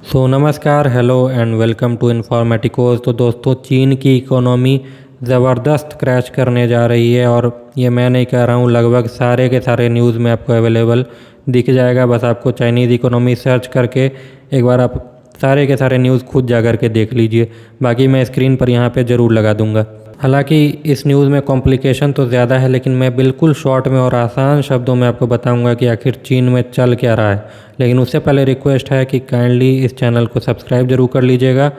नमस्कार, hello and welcome to इन्फॉर्मेटिकोज। तो दोस्तों, चीन की इकोनॉमी ज़बरदस्त क्रैश करने जा रही है और ये मैं नहीं कह रहा हूँ, लगभग सारे के सारे न्यूज़ में आपको अवेलेबल दिख जाएगा। बस आपको चाइनीज़ इकोनॉमी सर्च करके एक बार आप सारे के सारे न्यूज़ खुद जा कर के देख लीजिए। बाकी मैं स्क्रीन पर यहाँ पे ज़रूर लगा दूँगा। हालांकि इस न्यूज़ में कॉम्प्लिकेशन तो ज़्यादा है, लेकिन मैं बिल्कुल शॉर्ट में और आसान शब्दों में आपको बताऊंगा कि आखिर चीन में चल क्या रहा है। लेकिन उससे पहले रिक्वेस्ट है कि काइंडली इस चैनल को सब्सक्राइब जरूर कर लीजिएगा।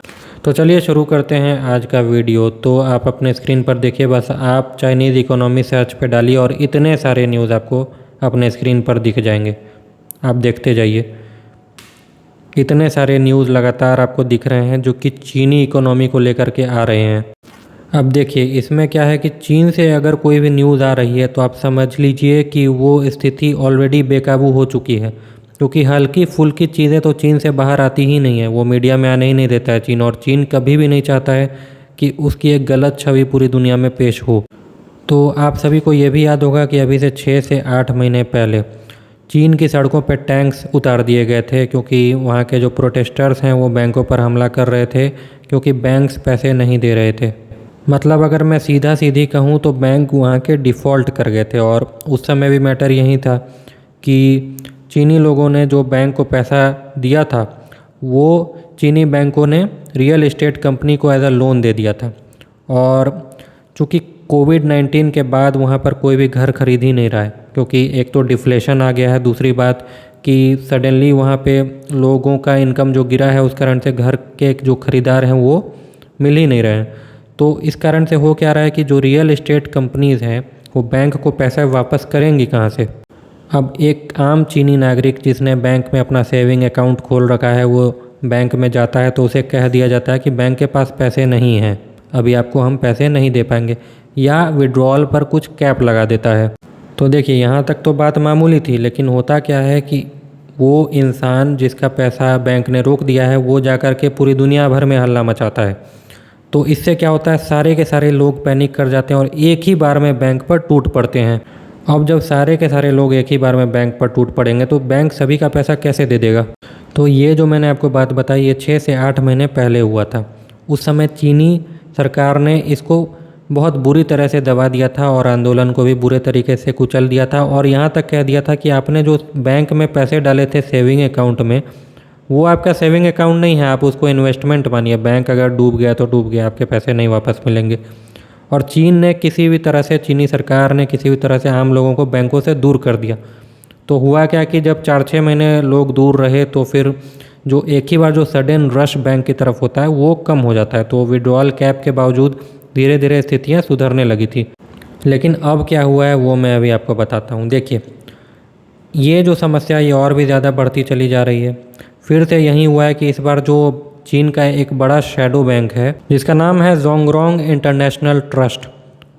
तो चलिए शुरू करते हैं आज का वीडियो। तो आप अपने स्क्रीन पर देखिए, बस आप चाइनीज़ इकोनॉमी सर्च पे डालिए और इतने सारे न्यूज़ आपको अपने स्क्रीन पर दिख जाएंगे। आप देखते जाइए, इतने सारे न्यूज़ लगातार आपको दिख रहे हैं जो कि चीनी इकोनॉमी को लेकर के आ रहे हैं। अब देखिए, इसमें क्या है कि चीन से अगर कोई भी न्यूज़ आ रही है तो आप समझ लीजिए कि वो स्थिति ऑलरेडी बेकाबू हो चुकी है, क्योंकि हल्की फुल्की चीज़ें तो चीन से बाहर आती ही नहीं है। वो मीडिया में आने ही नहीं देता है चीन, और चीन कभी भी नहीं चाहता है कि उसकी एक गलत छवि पूरी दुनिया में पेश हो। तो आप सभी को ये भी याद होगा कि अभी से 6 से 8 महीने पहले चीन की सड़कों पर टैंक्स उतार दिए गए थे, क्योंकि वहाँ के जो प्रोटेस्टर्स हैं वो बैंकों पर हमला कर रहे थे, क्योंकि बैंक्स पैसे नहीं दे रहे थे। मतलब अगर मैं सीधा सीधी कहूँ तो बैंक वहाँ के डिफ़ॉल्ट कर गए थे। और उस समय भी मैटर यही था कि चीनी लोगों ने जो बैंक को पैसा दिया था वो चीनी बैंकों ने रियल एस्टेट कंपनी को एज अ लोन दे दिया था। और चूँकि कोविड-19 के बाद वहाँ पर कोई भी घर खरीद ही नहीं रहा है, क्योंकि एक तो डिफ्लेशन आ गया है, दूसरी बात कि सडनली वहाँ पे लोगों का इनकम जो गिरा है उस कारण से घर के जो ख़रीदार हैं वो मिल ही नहीं रहे हैं। तो इस कारण से हो क्या रहा है कि जो रियल एस्टेट कंपनीज़ हैं वो बैंक को पैसा वापस करेंगी कहाँ से। अब एक आम चीनी नागरिक जिसने बैंक में अपना सेविंग अकाउंट खोल रखा है, वो बैंक में जाता है तो उसे कह दिया जाता है कि बैंक के पास पैसे नहीं हैं, अभी आपको हम पैसे नहीं दे पाएंगे, या विड्रॉल पर कुछ कैप लगा देता है। तो देखिए, यहाँ तक तो बात मामूली थी, लेकिन होता क्या है कि वो इंसान जिसका पैसा बैंक ने रोक दिया है वो जा कर के पूरी दुनिया भर में हल्ला मचाता है। तो इससे क्या होता है, सारे के सारे लोग पैनिक कर जाते हैं और एक ही बार में बैंक पर टूट पड़ते हैं। अब जब सारे के सारे लोग एक ही बार में बैंक पर टूट पड़ेंगे तो बैंक सभी का पैसा कैसे दे देगा। तो ये जो मैंने आपको बात बताई, ये 6 से 8 महीने पहले हुआ था। उस समय चीनी सरकार ने इसको बहुत बुरी तरह से दबा दिया था और आंदोलन को भी बुरे तरीके से कुचल दिया था, और यहाँ तक कह दिया था कि आपने जो बैंक में पैसे डाले थे सेविंग अकाउंट में, वो आपका सेविंग अकाउंट नहीं है, आप उसको इन्वेस्टमेंट मानिए। बैंक अगर डूब गया तो डूब गया, आपके पैसे नहीं वापस मिलेंगे। और चीन ने किसी भी तरह से, चीनी सरकार ने किसी भी तरह से आम लोगों को बैंकों से दूर कर दिया। तो हुआ क्या कि जब 4-6 महीने लोग दूर रहे तो फिर जो एक ही बार जो सडन रश बैंक की तरफ होता है वो कम हो जाता है। तो विड्रॉल कैप के बावजूद धीरे धीरे स्थितियाँ सुधरने लगी थी। लेकिन अब क्या हुआ है वो मैं अभी आपको बताता हूँ। देखिए, ये जो समस्या ये और भी ज़्यादा बढ़ती चली जा रही है। फिर से यही हुआ है कि इस बार जो चीन का एक बड़ा शैडो बैंक है जिसका नाम है जोंगरोंग इंटरनेशनल ट्रस्ट,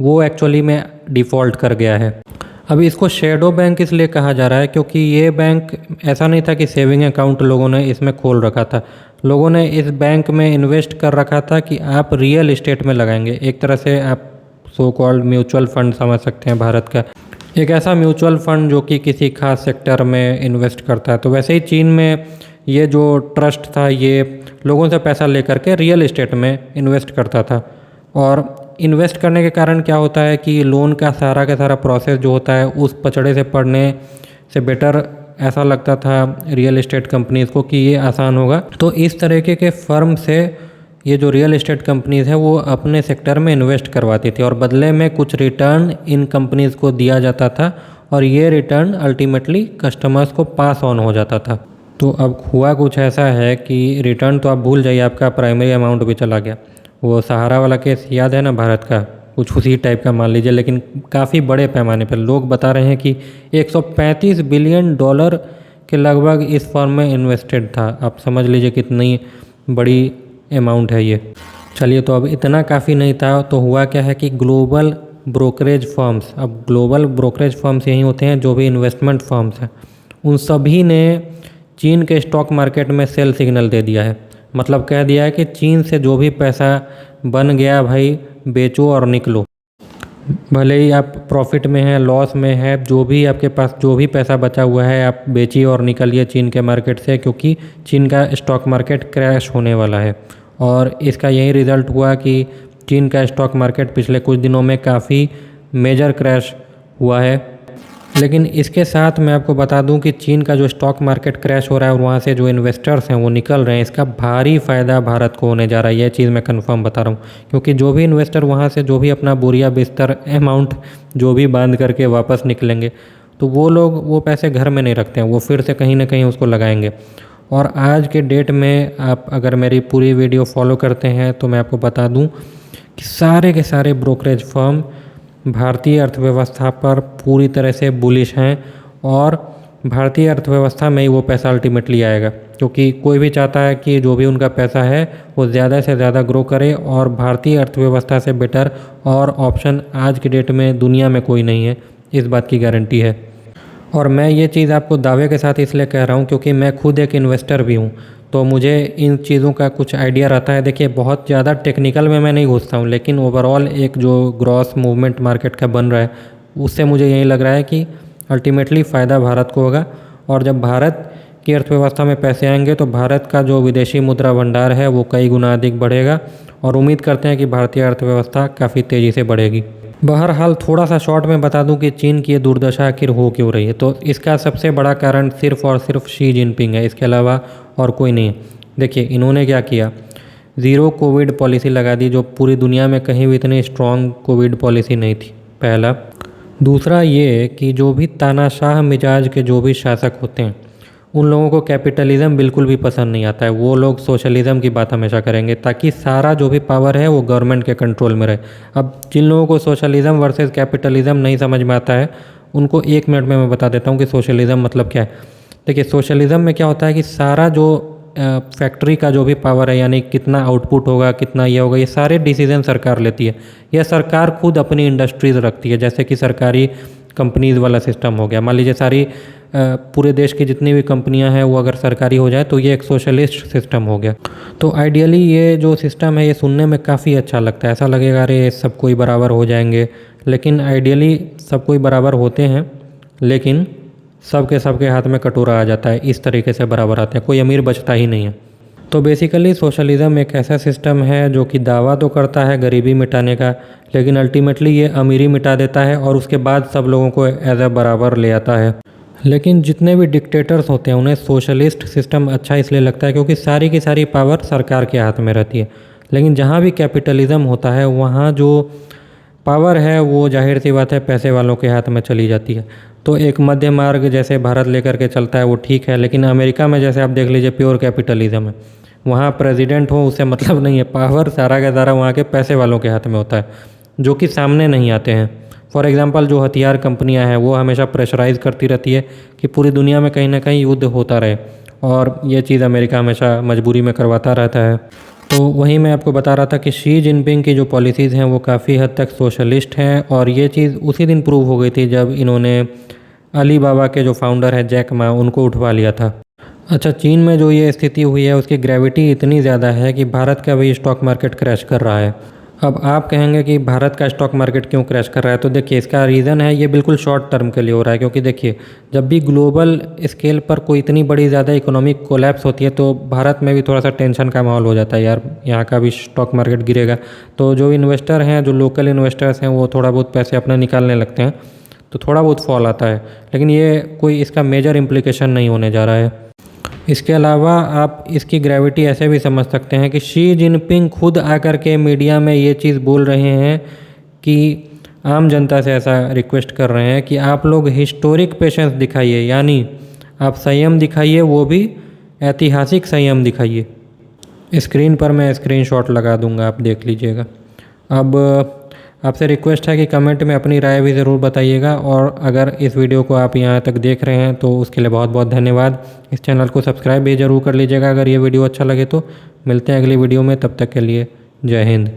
वो एक्चुअली में डिफ़ॉल्ट कर गया है। अभी इसको शैडो बैंक इसलिए कहा जा रहा है क्योंकि ये बैंक ऐसा नहीं था कि सेविंग अकाउंट लोगों ने इसमें खोल रखा था। लोगों ने इस बैंक में इन्वेस्ट कर रखा था कि आप रियल एस्टेट में लगाएंगे। एक तरह से आप सो कॉल्ड म्यूचुअल फंड समझ सकते हैं, भारत का एक ऐसा म्यूचुअल फंड जो कि किसी खास सेक्टर में इन्वेस्ट करता है। तो वैसे ही चीन में ये जो ट्रस्ट था ये लोगों से पैसा लेकर के रियल एस्टेट में इन्वेस्ट करता था। और इन्वेस्ट करने के कारण क्या होता है कि लोन का सारा प्रोसेस जो होता है उस पचड़े से पढ़ने से बेटर ऐसा लगता था रियल एस्टेट कंपनीज़ को कि ये आसान होगा। तो इस तरीके के फर्म से ये जो रियल एस्टेट कंपनीज़ हैं वो अपने सेक्टर में इन्वेस्ट करवाती थी और बदले में कुछ रिटर्न इन कंपनीज़ को दिया जाता था, और ये रिटर्न अल्टीमेटली कस्टमर्स को पास ऑन हो जाता था। तो अब हुआ कुछ ऐसा है कि रिटर्न तो आप भूल जाइए, आपका प्राइमरी अमाउंट भी चला गया। वो सहारा वाला केस याद है ना भारत का, कुछ उसी टाइप का मान लीजिए, लेकिन काफ़ी बड़े पैमाने पर। लोग बता रहे हैं कि 135 बिलियन डॉलर के लगभग इस फर्म में इन्वेस्टेड था। आप समझ लीजिए कितनी बड़ी अमाउंट है ये। चलिए, तो अब इतना काफ़ी नहीं था, तो हुआ क्या है कि ग्लोबल ब्रोकरेज फर्म्स, अब ग्लोबल ब्रोकरेज फर्म्स यही होते हैं जो भी इन्वेस्टमेंट फर्म्स हैं, उन सभी ने चीन के स्टॉक मार्केट में सेल सिग्नल दे दिया है। मतलब कह दिया है कि चीन से जो भी पैसा बन गया भाई बेचो और निकलो। भले ही आप प्रॉफिट में हैं, लॉस में है, जो भी आपके पास जो भी पैसा बचा हुआ है आप बेचिए और निकलिए चीन के मार्केट से, क्योंकि चीन का स्टॉक मार्केट क्रैश होने वाला है। और इसका यही रिज़ल्ट हुआ कि चीन का स्टॉक मार्केट पिछले कुछ दिनों में काफ़ी मेजर क्रैश हुआ है। लेकिन इसके साथ मैं आपको बता दूं कि चीन का जो स्टॉक मार्केट क्रैश हो रहा है और वहाँ से जो इन्वेस्टर्स हैं वो निकल रहे हैं, इसका भारी फ़ायदा भारत को होने जा रहा है। यह चीज़ मैं कंफर्म बता रहा हूँ, क्योंकि जो भी इन्वेस्टर वहाँ से जो भी अपना बोरिया बिस्तर अमाउंट जो भी बांध करके वापस निकलेंगे, तो वो लोग वो पैसे घर में नहीं रखते हैं, वो फिर से कहीं ना कहीं उसको लगाएंगे। और आज के डेट में आप अगर मेरी पूरी वीडियो फॉलो करते हैं तो मैं आपको बता दूँ कि सारे के सारे ब्रोकरेज फर्म भारतीय अर्थव्यवस्था पर पूरी तरह से बुलिश हैं और भारतीय अर्थव्यवस्था में ही वो पैसा अल्टीमेटली आएगा, क्योंकि कोई भी चाहता है कि जो भी उनका पैसा है वो ज़्यादा से ज़्यादा ग्रो करे। और भारतीय अर्थव्यवस्था से बेटर और ऑप्शन आज की डेट में दुनिया में कोई नहीं है, इस बात की गारंटी है। और मैं ये चीज़ आपको दावे के साथ इसलिए कह रहा हूँ क्योंकि मैं खुद एक इन्वेस्टर भी हूँ, तो मुझे इन चीज़ों का कुछ आइडिया रहता है। देखिए, बहुत ज़्यादा टेक्निकल में मैं नहीं घुसता हूँ, लेकिन ओवरऑल एक जो ग्रॉस मूवमेंट मार्केट का बन रहा है उससे मुझे यही लग रहा है कि अल्टीमेटली फ़ायदा भारत को होगा। और जब भारत की अर्थव्यवस्था में पैसे आएंगे तो भारत का जो विदेशी मुद्रा भंडार है वो कई गुना अधिक बढ़ेगा, और उम्मीद करते हैं कि भारतीय अर्थव्यवस्था काफ़ी तेज़ी से बढ़ेगी। बहरहाल थोड़ा सा शॉर्ट में बता दूं कि चीन की ये दुर्दशा आखिर हो क्यों रही है, तो इसका सबसे बड़ा कारण सिर्फ और सिर्फ शी जिनपिंग है, इसके अलावा और कोई नहीं है। देखिए, इन्होंने क्या किया, ज़ीरो कोविड पॉलिसी लगा दी, जो पूरी दुनिया में कहीं भी इतनी स्ट्रॉन्ग कोविड पॉलिसी नहीं थी, पहला। दूसरा ये कि जो भी तानाशाह मिजाज के जो भी शासक होते हैं उन लोगों को कैपिटलिज्म बिल्कुल भी पसंद नहीं आता है। वो लोग सोशलिज़म की बात हमेशा करेंगे ताकि सारा जो भी पावर है वो गवर्नमेंट के कंट्रोल में रहे। अब जिन लोगों को सोशलिज़म वर्सेस कैपिटलिज्म नहीं समझ में आता है उनको 1 मिनट में मैं बता देता हूँ कि सोशलिज़म मतलब क्या है। देखिए, सोशलिज़म में क्या होता है कि सारा जो फैक्ट्री का जो भी पावर है, यानी कितना आउटपुट होगा, कितना ये होगा, ये सारे डिसीजन सरकार लेती है। यह सरकार खुद अपनी इंडस्ट्रीज़ रखती है, जैसे कि सरकारी कंपनीज़ वाला सिस्टम हो गया। मान लीजिए सारी पूरे देश की जितनी भी कंपनियां हैं वो अगर सरकारी हो जाए तो ये एक सोशलिस्ट सिस्टम हो गया। तो आइडियली ये जो सिस्टम है ये सुनने में काफ़ी अच्छा लगता है, ऐसा लगेगा अरे सब कोई बराबर हो जाएंगे। लेकिन आइडियली सब कोई बराबर होते हैं, लेकिन सबके हाथ में कटोरा आ जाता है, इस तरीके से बराबर आते हैं, कोई अमीर बचता ही नहीं है। तो बेसिकली सोशलिज़म एक ऐसा सिस्टम है जो कि दावा तो करता है गरीबी मिटाने का, लेकिन अल्टीमेटली ये अमीरी मिटा देता है और उसके बाद सब लोगों को एज अ बराबर ले आता है। लेकिन जितने भी डिक्टेटर्स होते हैं उन्हें सोशलिस्ट सिस्टम अच्छा इसलिए लगता है क्योंकि सारी की सारी पावर सरकार के हाथ में रहती है। लेकिन जहाँ भी कैपिटलिज्म होता है वहाँ जो पावर है वो जाहिर सी बात है पैसे वालों के हाथ में चली जाती है। तो एक मध्य मार्ग जैसे भारत लेकर के चलता है वो ठीक है, लेकिन अमेरिका में जैसे आप देख लीजिए प्योर कैपिटलिज्म है, वहाँ प्रेसिडेंट हो उससे मतलब नहीं है, पावर सारा का सारा वहाँ के पैसे वालों के हाथ में होता है, जो कि सामने नहीं आते हैं। फॉर एग्जांपल जो हथियार कंपनियां हैं वो हमेशा प्रेशराइज़ करती रहती है कि पूरी दुनिया में कहीं ना कहीं युद्ध होता रहे, और ये चीज़ अमेरिका हमेशा मजबूरी में करवाता रहता है। तो वहीं मैं आपको बता रहा था कि शी जिनपिंग की जो पॉलिसीज़ हैं वो काफ़ी हद तक सोशलिस्ट हैं, और ये चीज़ उसी दिन प्रूव हो गई थी जब इन्होंने अली बाबा के जो फाउंडर है जैक मा उनको उठवा लिया था। अच्छा, चीन में जो ये स्थिति हुई है उसकी ग्रेविटी इतनी ज़्यादा है कि भारत का भी स्टॉक मार्केट क्रैश कर रहा है। अब आप कहेंगे कि भारत का स्टॉक मार्केट क्यों क्रैश कर रहा है, तो देखिए इसका रीज़न है ये बिल्कुल शॉर्ट टर्म के लिए हो रहा है, क्योंकि देखिए जब भी ग्लोबल स्केल पर कोई इतनी बड़ी ज़्यादा इकोनॉमिक कोलैप्स होती है तो भारत में भी थोड़ा सा टेंशन का माहौल हो जाता है, यार यहाँ का भी स्टॉक मार्केट गिरेगा। तो जो इन्वेस्टर हैं, जो लोकल इन्वेस्टर्स हैं, वो थोड़ा बहुत पैसे अपने निकालने लगते हैं, तो थोड़ा बहुत फॉल आता है, लेकिन ये कोई इसका मेजर इम्प्लीकेशन नहीं होने जा रहा है। इसके अलावा आप इसकी ग्रेविटी ऐसे भी समझ सकते हैं कि शी जिनपिंग खुद आकर के मीडिया में ये चीज़ बोल रहे हैं कि आम जनता से ऐसा रिक्वेस्ट कर रहे हैं कि आप लोग हिस्टोरिक पेशेंस दिखाइए, यानी आप संयम दिखाइए, वो भी ऐतिहासिक संयम दिखाइए। स्क्रीन पर मैं स्क्रीनशॉट लगा दूंगा, आप देख लीजिएगा। अब आपसे रिक्वेस्ट है कि कमेंट में अपनी राय भी ज़रूर बताइएगा, और अगर इस वीडियो को आप यहाँ तक देख रहे हैं तो उसके लिए बहुत बहुत धन्यवाद। इस चैनल को सब्सक्राइब भी ज़रूर कर लीजिएगा अगर ये वीडियो अच्छा लगे तो। मिलते हैं अगली वीडियो में, तब तक के लिए जय हिंद।